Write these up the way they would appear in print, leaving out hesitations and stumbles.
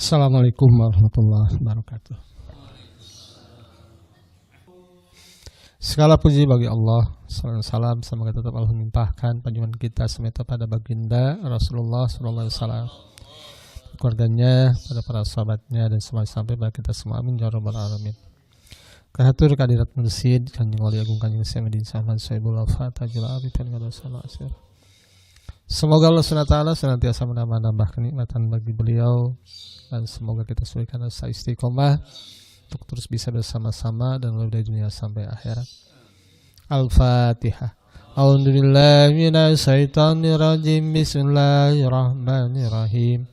Assalamualaikum warahmatullahi wabarakatuh. Segala puji bagi Allah, salam semoga tetap Allah melimpahkan panjungan kita semeta pada baginda Rasulullah SAW, keluarganya, pada para sahabatnya dan semua sampai pada kita semua, amin ya rabbal alamin. Kahatur kadirat mursid Kanjeng Wali Agung Kanjeng Sayyidina Saman Sayyidul Wafa Tajul Abi Pengadal Salasir. Semoga Allah SWT senantiasa menambah kenikmatan bagi beliau, dan semoga kita surikan asa istiqomah untuk terus bisa bersama-sama dan mulai dari dunia sampai akhirat. Al-Fatihah. A'udzubillahi minasyaitonirrajim. Bismillahirrahmanirrahim.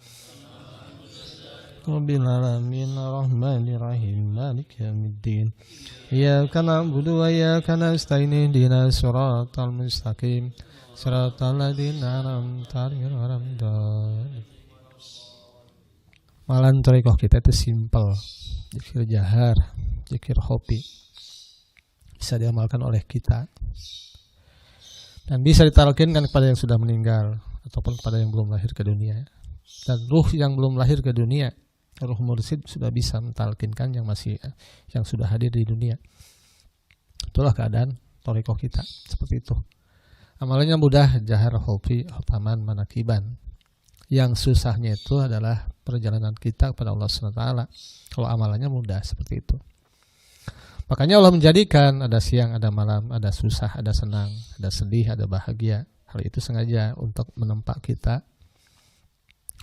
Rabbil alamin arrahmanir rahim maliki yaumiddin. Iyyaka na'budu wa iyyaka nasta'in ihdinas siratal mustaqim. Siratal ladzina an'amta 'alaihim. Malan thariqah kita itu simple. Zikir jahar, zikir khofi. Bisa diamalkan oleh kita. Dan bisa ditalkinkan kepada yang sudah meninggal ataupun kepada yang belum lahir ke dunia. Dan ruh yang belum lahir ke dunia, ruh mursyid sudah bisa mentalkinkan yang sudah hadir di dunia. Itulah keadaan thariqah kita, seperti itu. Amalannya mudah, jahar, khofi, khotaman, manakiban. Yang susahnya itu adalah perjalanan kita kepada Allah SWT. Kalau amalannya mudah, seperti itu. Makanya Allah menjadikan ada siang, ada malam, ada susah, ada senang, ada sedih, ada bahagia. Hal itu sengaja untuk menempa kita,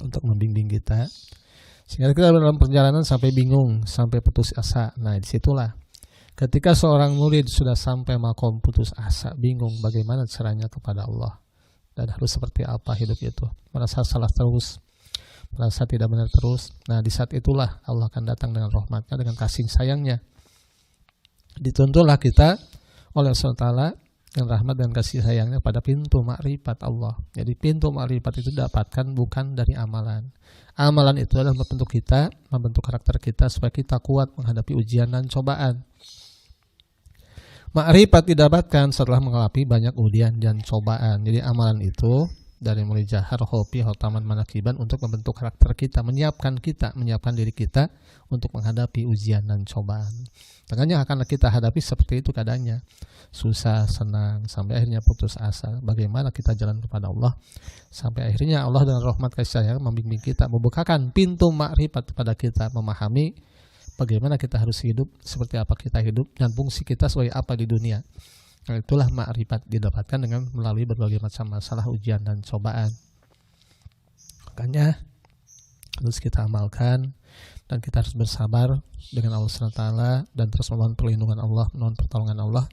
untuk membimbing kita, sehingga kita dalam perjalanan sampai bingung, sampai putus asa. Nah, disitulah ketika seorang murid sudah sampai makom putus asa, bingung bagaimana caranya kepada Allah dan harus seperti apa hidup itu, merasa salah terus, merasa tidak benar terus. Nah, di saat itulah Allah akan datang dengan rahmatnya, dengan kasih sayangnya. Dituntunlah kita oleh Allah SWT dengan rahmat dan kasih sayangnya pada pintu makrifat Allah. Jadi pintu makrifat itu dapatkan bukan dari amalan. Amalan itu adalah membentuk kita, membentuk karakter kita supaya kita kuat menghadapi ujian dan cobaan. Makrifat didapatkan setelah mengalami banyak ujian dan cobaan. Jadi amalan itu dari mulai jahar, khofi, khotaman, manakiban untuk membentuk karakter kita, menyiapkan diri kita untuk menghadapi ujian dan cobaan. Makanya akan kita hadapi seperti itu keadaannya. Susah, senang, sampai akhirnya putus asa. Bagaimana kita jalan kepada Allah sampai akhirnya Allah dengan rahmat kasih sayang membimbing kita, membukakan pintu makrifat kepada kita, memahami bagaimana kita harus hidup, seperti apa kita hidup, dan fungsi kita sebagai apa di dunia. Nah, itulah makrifat didapatkan dengan melalui berbagai macam masalah, ujian dan cobaan. Makanya harus kita amalkan dan kita harus bersabar dengan Allah SWT dan terus memohon perlindungan Allah, memohon pertolongan Allah.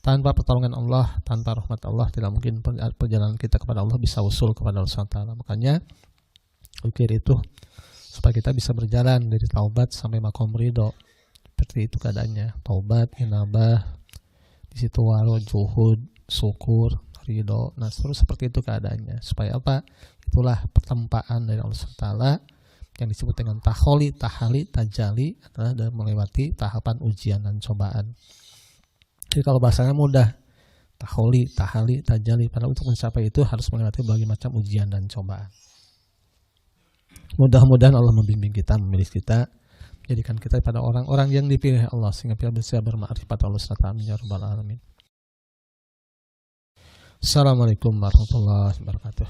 Tanpa pertolongan Allah, tanpa rahmat Allah, tidak mungkin perjalanan kita kepada Allah bisa usul kepada Allah SWT. Makanya zikir itu supaya kita bisa berjalan dari taubat sampai makom ridho. Seperti itu keadaannya. Taubat, inabah, di situ waro, juhud, syukur, ridho. Nah, terus seperti itu keadaannya. Supaya apa? Itulah pertempaan dari Allah SWT yang disebut dengan taholi, tahali, tajali, adalah dalam melewati tahapan ujian dan cobaan. Jadi kalau bahasanya mudah, taholi, tahali, tajali. Padahal untuk mencapai itu harus melewati berbagai macam ujian dan cobaan. Mudah-mudahan Allah membimbing kita, memilih kita, jadikan kita pada orang-orang yang dipilih Allah sehingga kita bisa bermakrifat Allah SWT. Amin ya rabbal alamin. Assalamualaikum warahmatullahi wabarakatuh.